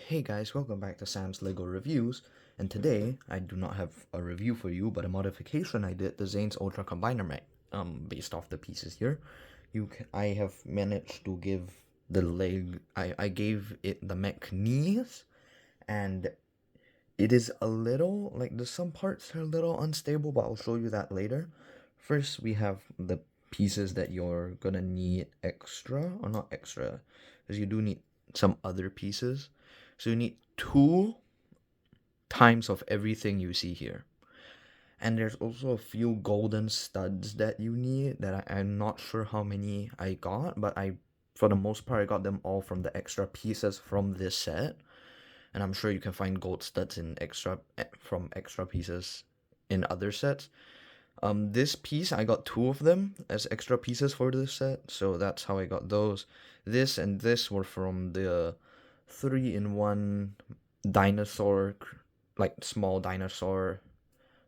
Hey guys, welcome back to Sam's Lego Reviews, and today I do not have a review for you, but a modification I did to Zane's Ultra Combiner Mech, based off the pieces here. I have managed to give the leg, I gave it the mech knees, and it is a little, some parts are a little unstable, but I'll show you that later. First, we have the pieces that you're gonna need extra, or not extra, because you do need some other pieces. So you need 2 times of everything you see here. And there's also a few golden studs that you need that I'm not sure how many I got, but for the most part, I got them all from the extra pieces from this set. And I'm sure you can find gold studs from extra pieces in other sets. This piece, I got 2 of them as extra pieces for this set, so that's how I got those. This and this were from the 3-in-1 dinosaur, small dinosaur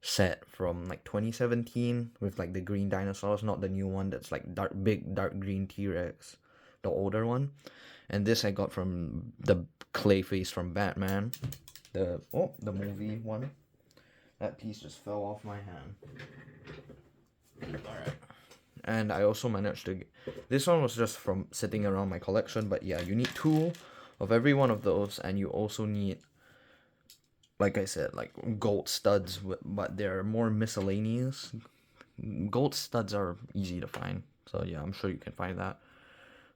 set from 2017 with the green dinosaurs, not the new one that's big dark green T-Rex, the older one. And this I got from the Clayface from Batman, the movie one. That piece just fell off my hand. Alright. And I also managed to this one was just from sitting around my collection, but yeah, you need 2 of every one of those, and you also need, like I said, gold studs, but they're more miscellaneous. Gold studs are easy to find, so yeah, I'm sure you can find that.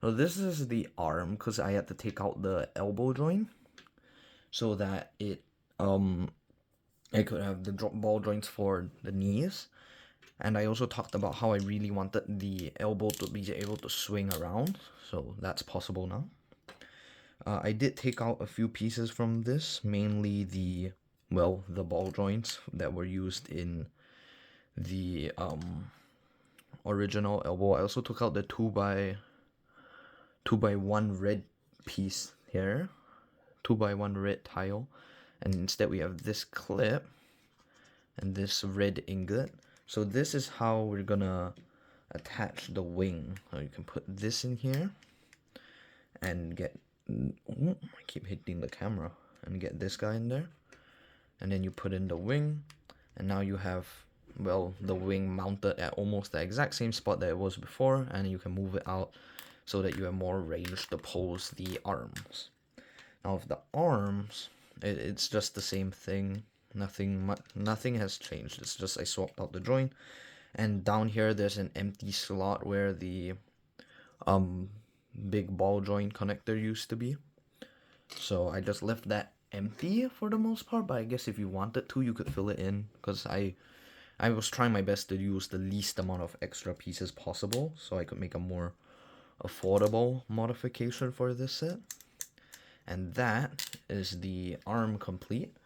So this is the arm, because I had to take out the elbow joint so that I could have the ball joints for the knees. And I also talked about how I really wanted the elbow to be able to swing around, so that's possible now. I did take out a few pieces from this, mainly the ball joints that were used in the original elbow. I also took out the 2x1 red piece here, 2x1 red tile, and instead we have this clip and this red ingot. So this is how we're gonna attach the wing. So you can put this in here and get, I keep hitting the camera, and get this guy in there, and then you put in the wing, and now you have, the wing mounted at almost the exact same spot that it was before, and you can move it out so that you have more range to pose the arms. Now with the arms, it's just the same thing. Nothing has changed. It's just I swapped out the joint, and down here there's an empty slot where the big ball joint connector used to be. So I just left that empty for the most part, but I guess if you wanted to, you could fill it in, because I was trying my best to use the least amount of extra pieces possible so I could make a more affordable modification for this set. And that is the arm complete.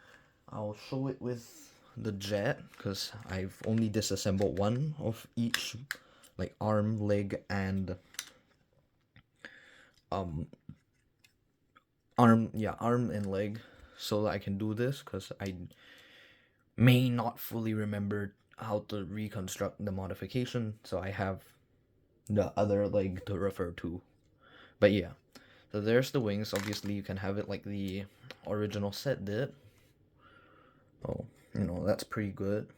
I'll show it with the jet, because I've only disassembled one of each, arm, leg, and arm and leg, so that I can do this, because I may not fully remember how to reconstruct the modification, so I have the other leg to refer to. But yeah, so there's the wings. Obviously you can have it like the original set did. Oh, that's pretty good.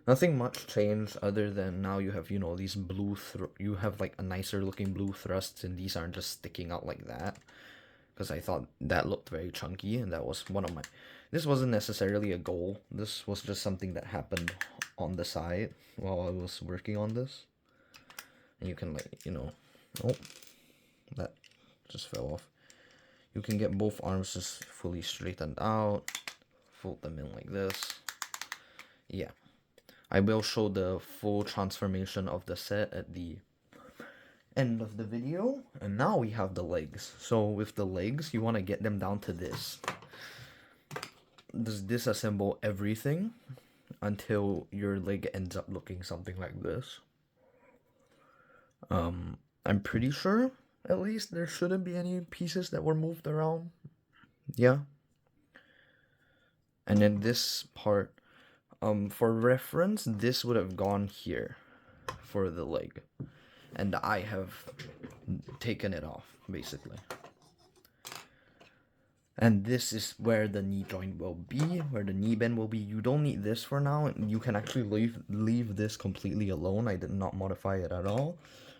Nothing much changed other than now you have, these blue, you have a nicer looking blue thrusts, and these aren't just sticking out like that, because I thought that looked very chunky, and that was one of my, this wasn't necessarily a goal, this was just something that happened on the side while I was working on this. And you can oh, that just fell off. You can get both arms just fully straightened out, fold them in like this. Yeah, I will show the full transformation of the set at the end of the video. And now we have the legs. So with the legs, you want to get them down to this. Just disassemble everything until your leg ends up looking something like this. I'm pretty sure, at least, there shouldn't be any pieces that were moved around. Yeah. And then this part, for reference, this would have gone here for the leg, and I have taken it off, basically. And this is where the knee joint will be, where the knee bend will be. You don't need this for now, and you can actually leave this completely alone. I did not modify it at all.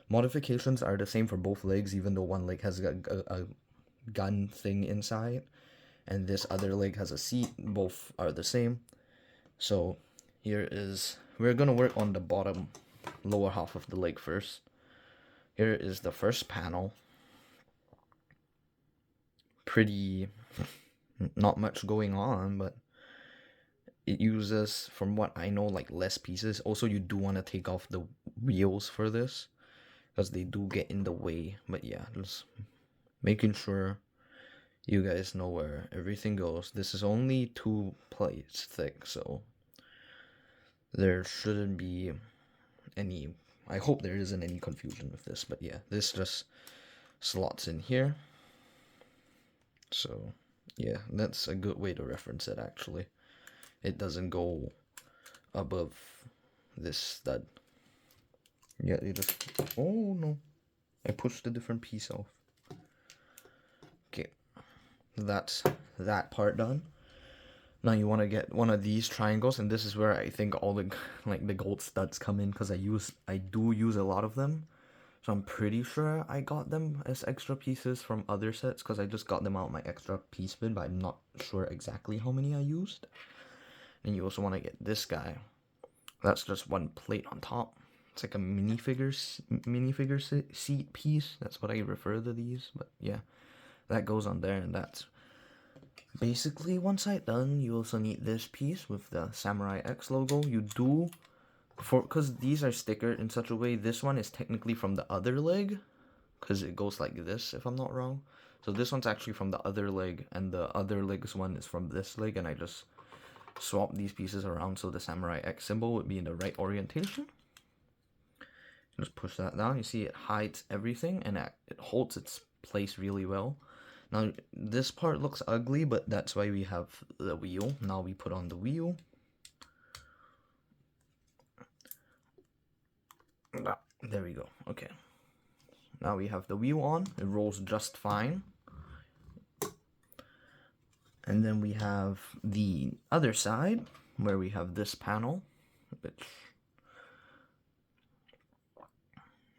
Modifications are the same for both legs, even though one leg has a gun thing inside, and this other leg has a seat. Both are the same. So here is, we're gonna work on the bottom lower half of the leg first. Here is the first panel. Pretty, not much going on, but it uses, from what I know, like less pieces. Also, you do want to take off the wheels for this, because they do get in the way. But yeah, just making sure you guys know where everything goes. This is only 2 plates thick, so there shouldn't be any, I hope there isn't any confusion with this. But yeah, this just slots in here. So yeah, that's a good way to reference it actually. It doesn't go above this stud. Yeah, you just, oh no, I pushed a different piece off. Okay, that's that part done. Now you want to get one of these triangles, and this is where I think all the like the gold studs come in, because I do use a lot of them. So I'm pretty sure I got them as extra pieces from other sets, because I just got them out my extra piece bin, but I'm not sure exactly how many I used. And you also want to get this guy. That's just one plate on top. It's like a minifigure seat piece. That's what I refer to these. But yeah, that goes on there, and that's basically one side done. You also need this piece with the Samurai X logo. You do, because these are stickered in such a way, this one is technically from the other leg, because it goes like this, if I'm not wrong. So this one's actually from the other leg, and the other leg's one is from this leg, and I just swap these pieces around so the Samurai X symbol would be in the right orientation. Just push that down. You see it hides everything, and it holds its place really well. Now this part looks ugly, but that's why we have the wheel. Now we put on the wheel. There we go. Okay, now we have the wheel on. It rolls just fine. And then we have the other side, where we have this panel, which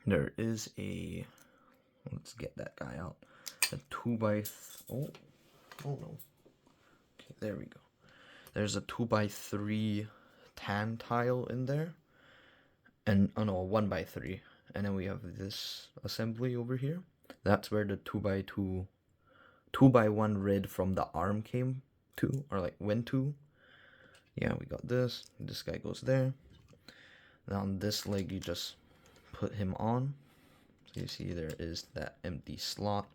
there is a, let's get that guy out, a 2x, oh no, okay, there we go. There's a 2x3 tan tile in there, and oh no, 1x3, and then we have this assembly over here. That's where the 2x1 red from the arm came to, or like went to. Yeah, we got this. This guy goes there. Now on this leg, you just put him on. So you see there is that empty slot.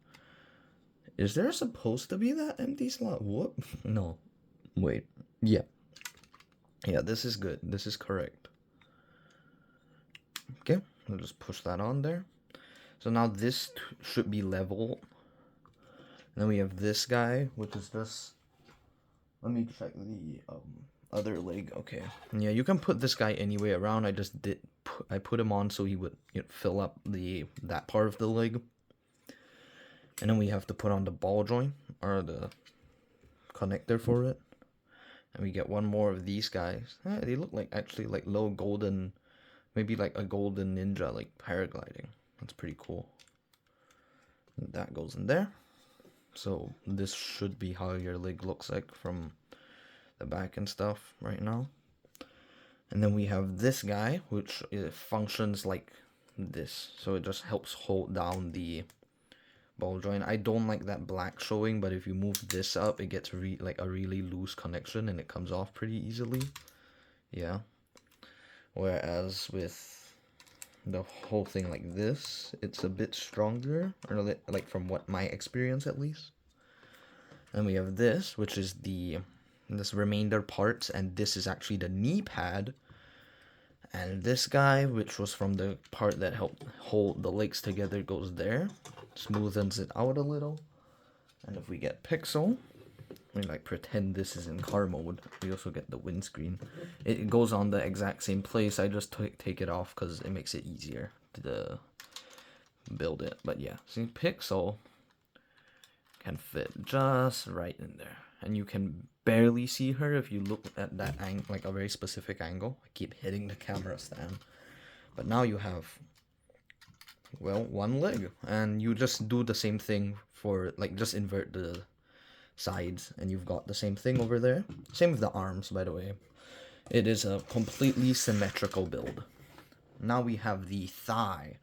Is there supposed to be that empty slot? Whoop. No. Wait. Yeah. Yeah, this is good. This is correct. Okay. I'll just push that on there. So now this should be level. And then we have this guy, which is just, let me check the other leg. Okay, yeah, you can put this guy any way around. I just I put him on so he would, you know, fill up that part of the leg. And then we have to put on the ball joint, or the connector for it. And we get one more of these guys. They look like actually like low golden, maybe like a golden ninja, like paragliding. That's pretty cool. And that goes in there. So this should be how your leg looks like from the back and stuff right now. And then we have this guy, which functions like this. So it just helps hold down the ball joint. I don't like that black showing, but if you move this up, it gets like a really loose connection, and it comes off pretty easily. Yeah. Whereas with the whole thing like this, it's a bit stronger, or like from what my experience at least. And we have this, which is this remainder parts, and this is actually the knee pad. And this guy, which was from the part that helped hold the legs together, goes there. Smoothens it out a little. And if we get pixel, we like pretend this is in car mode. We also get the windscreen. It goes on the exact same place. I just take it off because it makes it easier to build it. But yeah, see, pixel, can fit just right in there. And you can barely see her if you look at that angle, like a very specific angle. I keep hitting the camera stand. But now you have, well, one leg. And you just do the same thing for, like, just invert the sides. And you've got the same thing over there. Same with the arms, by the way. It is a completely symmetrical build. Now we have the thigh.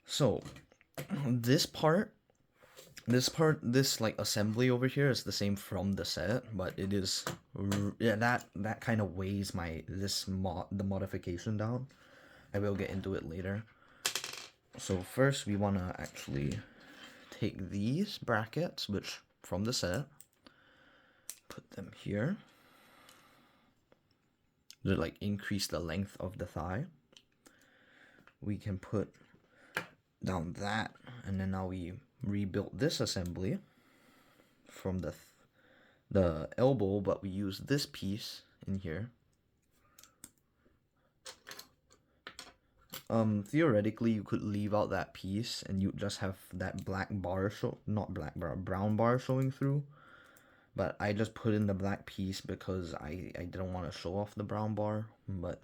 So, this like assembly over here is the same from the set, but it is, yeah, that kind of weighs the modification down. I will get into it later. So first we want to actually take these brackets, which from the set, put them here to like increase the length of the thigh. We can put down that, and then now we rebuilt this assembly from the elbow, but we use this piece in here. Theoretically you could leave out that piece and you just have that brown bar showing through, but I just put in the black piece because I didn't want to show off the brown bar. But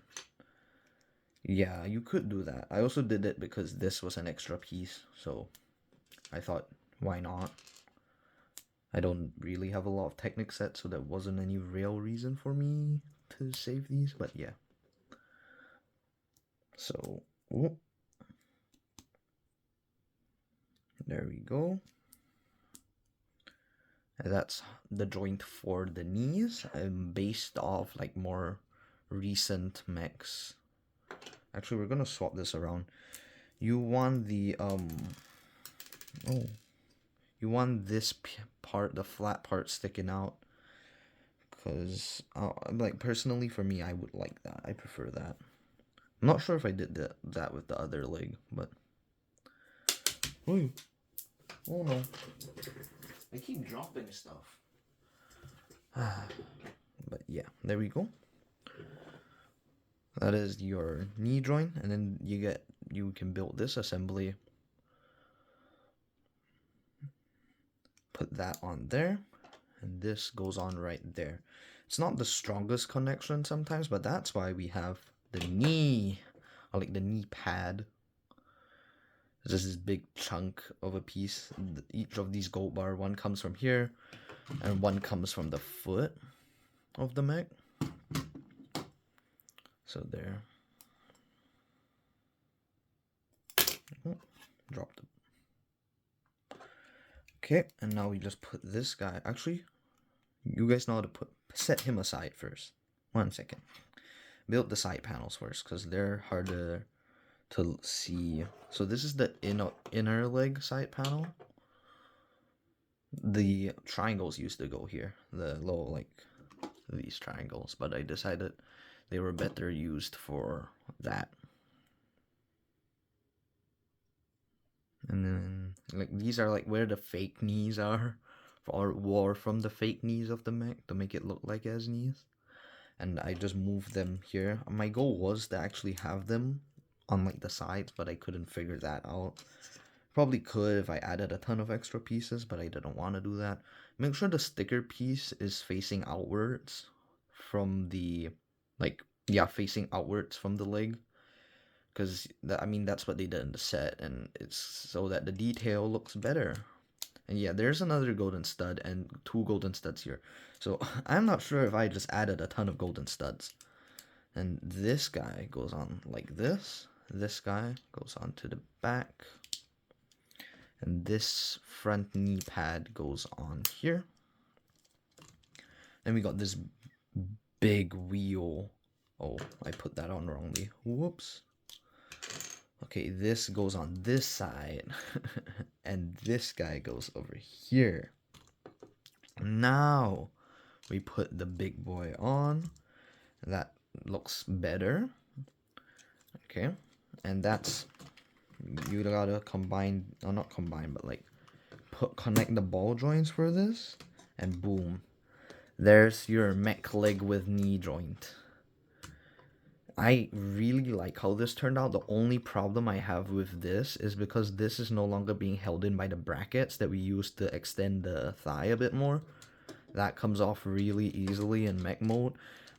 yeah, you could do that. I also did it because this was an extra piece, so I thought, why not? I don't really have a lot of Technic sets, so there wasn't any real reason for me to save these, but yeah. So, whoop. There we go. And that's the joint for the knees, based off like more recent mechs. Actually, we're gonna swap this around. You want the you want this part, the flat part, sticking out, because like personally for me, I would like that. I prefer that. I'm not sure if I did that with the other leg, but oh no, I keep dropping stuff. But yeah, there we go. That is your knee joint, and then you can build this assembly. Put that on there, and this goes on right there. It's not the strongest connection sometimes, but that's why we have the knee, or like the knee pad. This is this big chunk of a piece. Each of these gold bar, one comes from here, and one comes from the foot of the mech. So there. Oh, dropped it. Okay, and now we just put this guy. Actually, you guys know how to set him aside first. 1 second. Build the side panels first, because they're harder to see. So this is the inner leg side panel. The triangles used to go here, the low, like these triangles, but I decided they were better used for that. And then like these are like where the fake knees are, or from the fake knees of the mech to make it look like as knees. And I just moved them here. My goal was to actually have them on like the sides, but I couldn't figure that out. Probably could if I added a ton of extra pieces, but I didn't want to do that. Make sure the sticker piece is facing outwards from the, like, yeah, facing outwards from the leg. Because, I mean, that's what they did in the set, and it's so that the detail looks better. And yeah, there's another golden stud and 2 golden studs here. So I'm not sure if I just added a ton of golden studs. And this guy goes on like this. This guy goes on to the back. And this front knee pad goes on here. And we got this big wheel. Oh, I put that on wrongly. Whoops. Okay, this goes on this side. And this guy goes over here. Now we put the big boy on. That looks better. Okay. And that's, you gotta combine, or not combine, but like connect the ball joints for this, and boom, there's your mech leg with knee joint. I really like how this turned out. The only problem I have with this is because this is no longer being held in by the brackets that we used to extend the thigh a bit more. That comes off really easily in mech mode.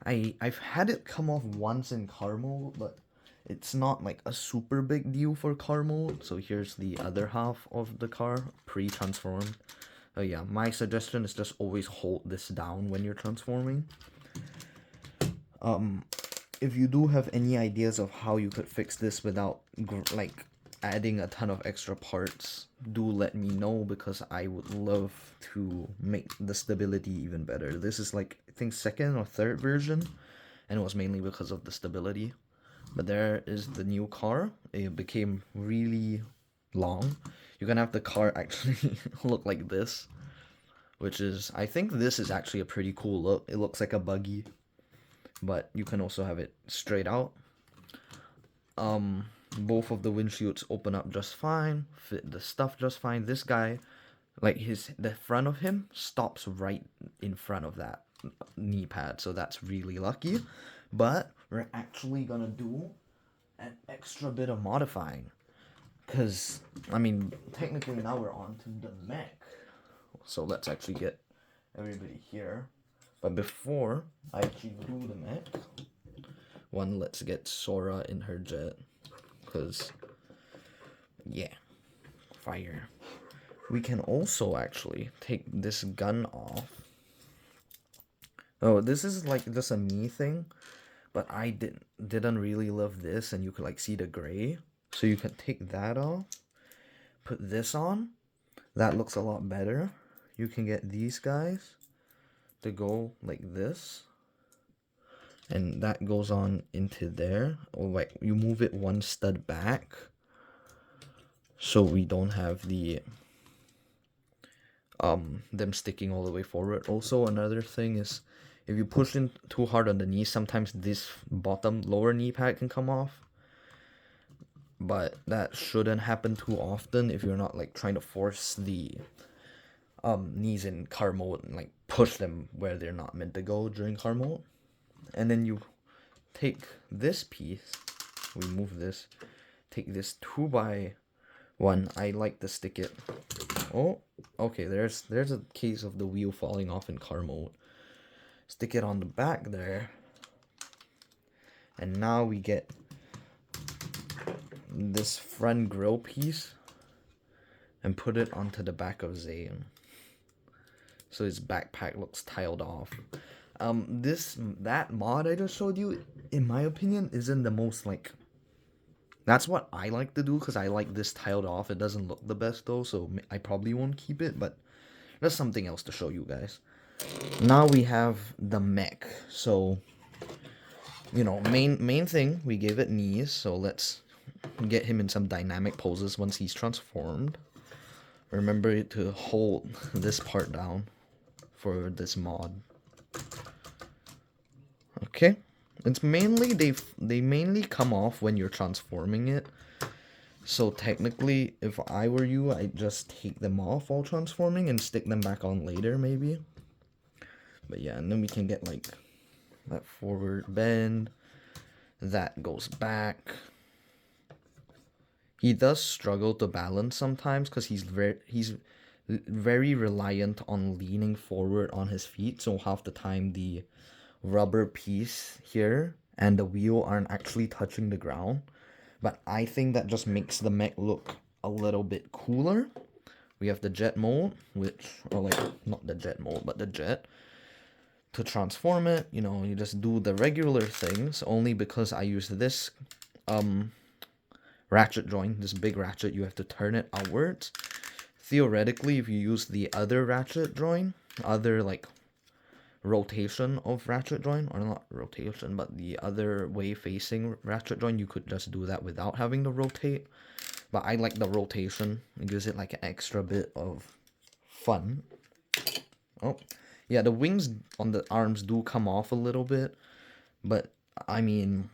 I've had it come off once in car mode, but it's not like a super big deal for car mode. So here's the other half of the car, pre-transformed. Yeah, my suggestion is just always hold this down when you're transforming. If you do have any ideas of how you could fix this without like adding a ton of extra parts, do let me know, because I would love to make the stability even better. This is like, I think, second or third version, and it was mainly because of the stability. But there is the new car. It became really long. You can have the car actually look like this, which is, I think this is actually a pretty cool look. It looks like a buggy, but you can also have it straight out. Both of the windshields open up just fine, fit the stuff just fine. This guy, like the front of him stops right in front of that knee pad, so that's really lucky. But we're actually gonna do an extra bit of modifying, because I mean, technically now we're on to the mech. So let's actually get everybody here. But before I actually do the mech, let's get Sora in her jet, because yeah, fire. We can also actually take this gun off. Oh, this is like just a me thing, but I didn't really love this, and you could like see the gray. So you can take that off, put this on. That looks a lot better. You can get these guys to go like this, and that goes on into there. Or like you move it one stud back, so we don't have the them sticking all the way forward. Also, another thing is, if you push in too hard on the knee, sometimes this bottom lower knee pad can come off. But that shouldn't happen too often if you're not like trying to force the knees in car mode and like push them where they're not meant to go during car mode. And then you take this piece, we move this, take this 2x1. I like to stick it. Oh, okay, there's a case of the wheel falling off in car mode. Stick it on the back there, and now we get this front grill piece and put it onto the back of Zane, so his backpack looks tiled off. That mod I just showed you, in my opinion, isn't the most like. That's what I like to do, because I like this tiled off. It doesn't look the best though, so I probably won't keep it, but there's something else to show you guys. Now we have the mech. So, you know, main thing, we gave it knees, so let's get him in some dynamic poses once he's transformed. Remember to hold this part down for this mod. Okay. It's mainly, they mainly come off when you're transforming it. So technically, if I were you, I'd just take them off while transforming and stick them back on later, maybe. But yeah, and then we can get like that forward bend. That goes back. He does struggle to balance sometimes because he's very reliant on leaning forward on his feet. So half the time the rubber piece here and the wheel aren't actually touching the ground. But I think that just makes the mech look a little bit cooler. We have the jet mode, not the jet mode, but the jet. To transform it, you know, you just do the regular things. Only because I use this ratchet joint, this big ratchet, you have to turn it outwards. Theoretically, if you use the other ratchet joint, other like rotation of ratchet joint, or not rotation, but the other way facing ratchet joint, you could just do that without having to rotate. But I like the rotation. It gives it like an extra bit of fun. Oh, yeah, the wings on the arms do come off a little bit, but I mean,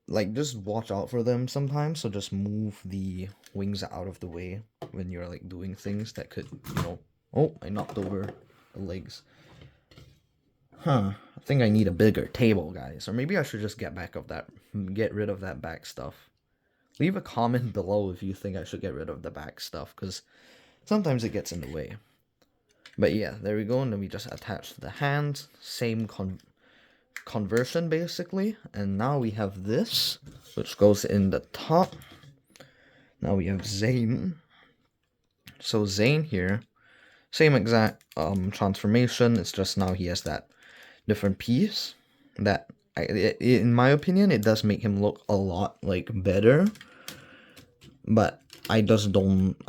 like, just watch out for them sometimes. So just move the wings out of the way when you're like doing things that could, you know. Oh, I knocked over the legs. Huh. I think I need a bigger table, guys. Or maybe I should just get rid of that back stuff. Leave a comment below if you think I should get rid of the back stuff, because sometimes it gets in the way. But yeah, there we go, and then we just attach the hands. Same conversion, basically. And now we have this, which goes in the top. Now we have Zane. So Zane here, same exact transformation. It's just now he has that different piece that in my opinion it does make him look a lot like better, but I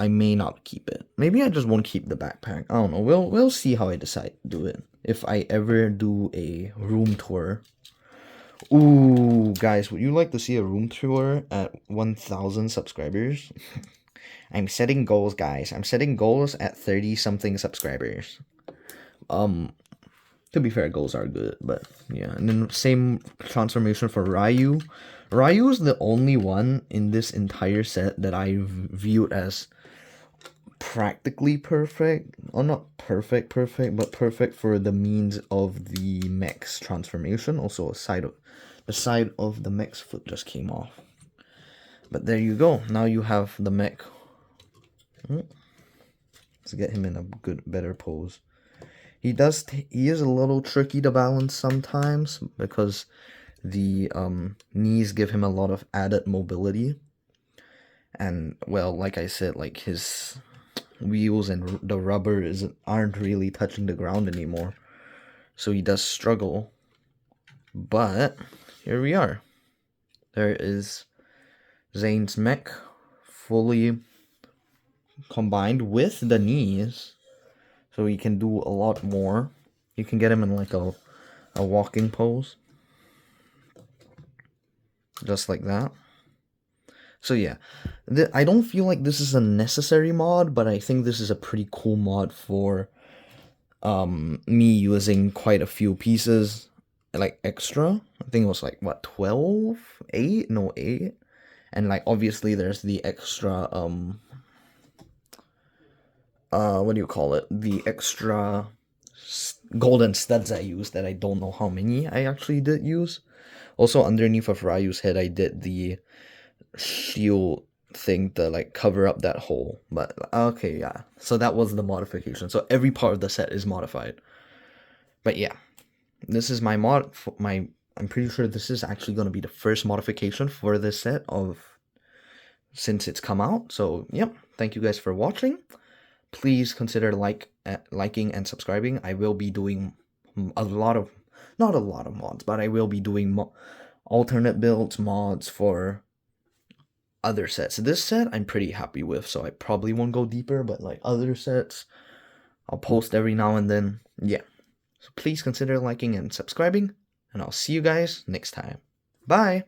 may not keep it. Maybe I just won't keep the backpack. I don't know. We'll see how I decide to do it if I ever do a room tour. Ooh, guys, would you like to see a room tour at 1,000 subscribers? I'm setting goals, guys. I'm setting goals at 30 something subscribers. To be fair, goals are good, but yeah. And then same transformation for Ryu. Ryu is the only one in this entire set that I viewed as practically perfect. Or not perfect, but perfect for the means of the Mech's transformation. Also, the side of the Mech's foot just came off. But there you go. Now you have the Mech. Let's get him in a better pose. He is a little tricky to balance sometimes because the knees give him a lot of added mobility. And well, like I said, like his wheels and the rubber aren't really touching the ground anymore. So he does struggle. But here we are. There is Zane's Mech fully combined with the knees. So he can do a lot more. You can get him in like a walking pose. Just like that. So yeah, I don't feel like this is a necessary mod, but I think this is a pretty cool mod for me using quite a few pieces like extra. I think it was like what, 12? 8? No, 8. And like obviously there's the extra what do you call it? The extra golden studs I used that I don't know how many I actually did use. Also underneath of Ryu's head I did the shield thing to like cover up that hole. But okay, yeah. So that was the modification. So every part of the set is modified. But yeah. This is my I'm pretty sure this is actually going to be the first modification for this set since it's come out. So, yep. Thank you guys for watching. Please consider liking and subscribing. I will be doing not a lot of mods, but I will be doing alternate builds, mods for other sets. This set I'm pretty happy with, so I probably won't go deeper, but like other sets, I'll post every now and then. Yeah. So please consider liking and subscribing, and I'll see you guys next time. Bye!